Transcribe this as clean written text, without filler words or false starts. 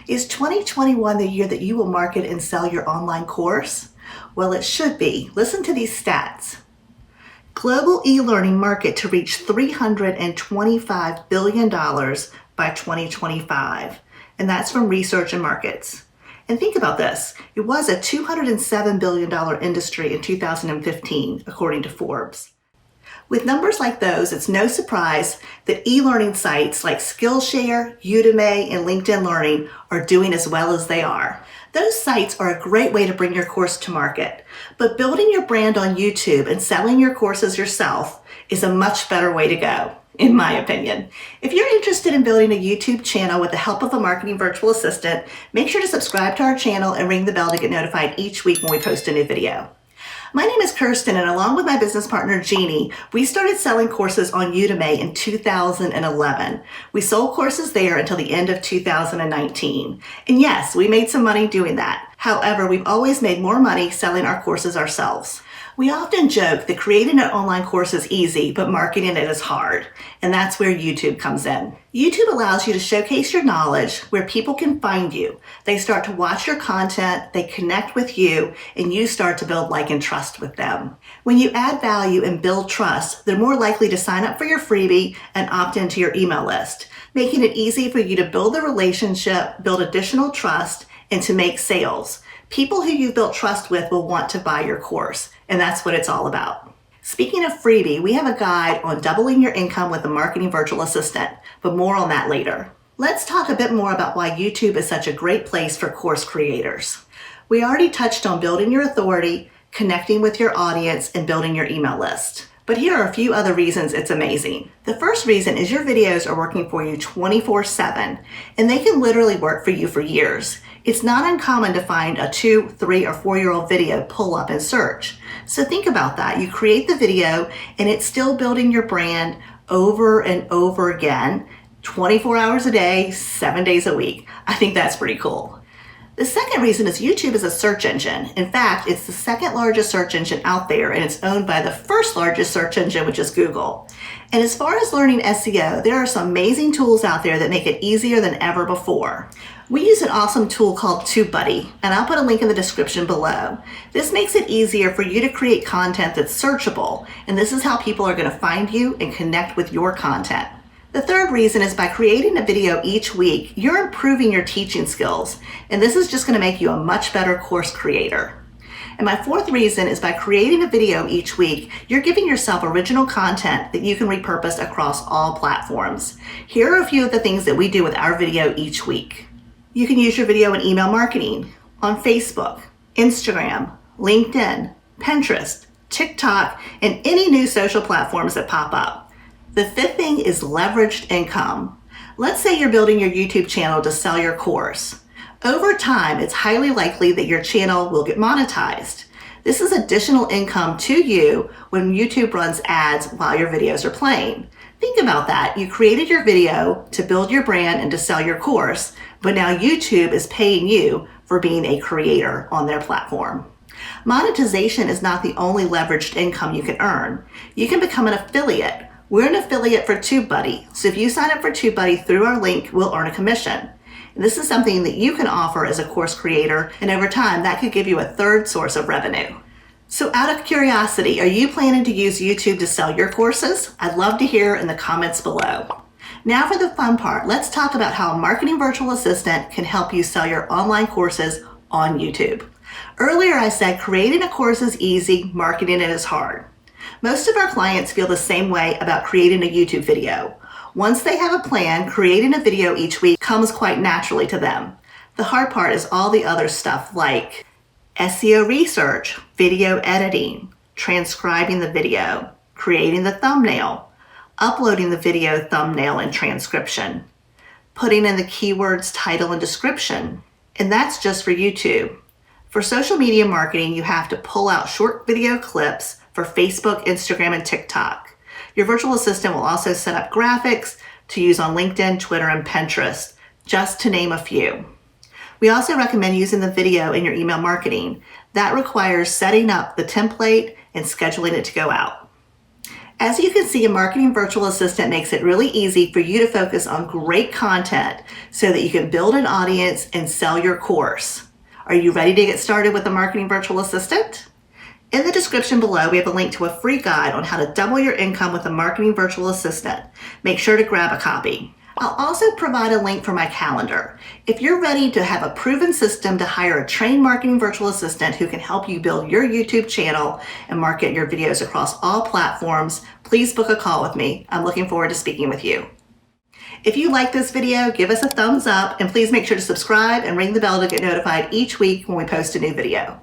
Is 2021 the year that you will market and sell your online course? Well, it should be. Listen to these stats. Global e-learning market to reach $325 billion by 2025. And that's from Research and Markets. And think about this. It was a $207 billion industry in 2015, according to Forbes. With numbers like those, it's no surprise that e-learning sites like Skillshare, Udemy, and LinkedIn Learning are doing as well as they are. Those sites are a great way to bring your course to market, but building your brand on YouTube and selling your courses yourself is a much better way to go, in my opinion. If you're interested in building a YouTube channel with the help of a marketing virtual assistant, make sure to subscribe to our channel and ring the bell to get notified each week when we post a new video. My name is Kirsten, and along with my business partner Jeannie, we started selling courses on Udemy in 2011. We sold courses there until the end of 2019. And yes, we made some money doing that. However, we've always made more money selling our courses ourselves. We often joke that creating an online course is easy, but marketing it is hard. And that's where YouTube comes in. YouTube allows you to showcase your knowledge where people can find you. They start to watch your content, they connect with you, and you start to build like and trust with them. When you add value and build trust, they're more likely to sign up for your freebie and opt into your email list, making it easy for you to build the relationship, build additional trust, and to make sales. People who you've built trust with will want to buy your course, and that's what it's all about. Speaking of freebie, we have a guide on doubling your income with a marketing virtual assistant, but more on that later. Let's talk a bit more about why YouTube is such a great place for course creators. We already touched on building your authority, connecting with your audience, and building your email list. But here are a few other reasons it's amazing. The first reason is your videos are working for you 24/7, and they can literally work for you for years. It's not uncommon to find a 2, 3, or 4-year-old video pull up in search. So think about that. You create the video and it's still building your brand over and over again, 24 hours a day, 7 days a week. I think that's pretty cool. The second reason is YouTube is a search engine. In fact, it's the second largest search engine out there, and it's owned by the first largest search engine, which is Google. And as far as learning SEO, there are some amazing tools out there that make it easier than ever before. We use an awesome tool called TubeBuddy, and I'll put a link in the description below. This makes it easier for you to create content that's searchable, and this is how people are going to find you and connect with your content. The third reason is by creating a video each week, you're improving your teaching skills, and this is just going to make you a much better course creator. And my fourth reason is by creating a video each week, you're giving yourself original content that you can repurpose across all platforms. Here are a few of the things that we do with our video each week. You can use your video in email marketing, on Facebook, Instagram, LinkedIn, Pinterest, TikTok, and any new social platforms that pop up. The fifth thing is leveraged income. Let's say you're building your YouTube channel to sell your course. Over time, it's highly likely that your channel will get monetized. This is additional income to you when YouTube runs ads while your videos are playing. Think about that. You created your video to build your brand and to sell your course, but now YouTube is paying you for being a creator on their platform. Monetization is not the only leveraged income you can earn. You can become an affiliate. We're an affiliate for TubeBuddy, so if you sign up for TubeBuddy through our link, we'll earn a commission. And this is something that you can offer as a course creator, and over time, that could give you a third source of revenue. So out of curiosity, are you planning to use YouTube to sell your courses? I'd love to hear in the comments below. Now for the fun part, let's talk about how a marketing virtual assistant can help you sell your online courses on YouTube. Earlier I said creating a course is easy, marketing it is hard. Most of our clients feel the same way about creating a YouTube video. Once they have a plan, creating a video each week comes quite naturally to them. The hard part is all the other stuff like SEO research, video editing, transcribing the video, creating the thumbnail, uploading the video thumbnail and transcription, putting in the keywords title and description, and that's just for YouTube. For social media marketing, you have to pull out short video clips for Facebook, Instagram, and TikTok. Your virtual assistant will also set up graphics to use on LinkedIn, Twitter, and Pinterest, just to name a few. We also recommend using the video in your email marketing. That requires setting up the template and scheduling it to go out. As you can see, a marketing virtual assistant makes it really easy for you to focus on great content so that you can build an audience and sell your course. Are you ready to get started with a marketing virtual assistant? In the description below, we have a link to a free guide on how to double your income with a marketing virtual assistant. Make sure to grab a copy. I'll also provide a link for my calendar. If you're ready to have a proven system to hire a trained marketing virtual assistant who can help you build your YouTube channel and market your videos across all platforms, please book a call with me. I'm looking forward to speaking with you. If you like this video, give us a thumbs up and please make sure to subscribe and ring the bell to get notified each week when we post a new video.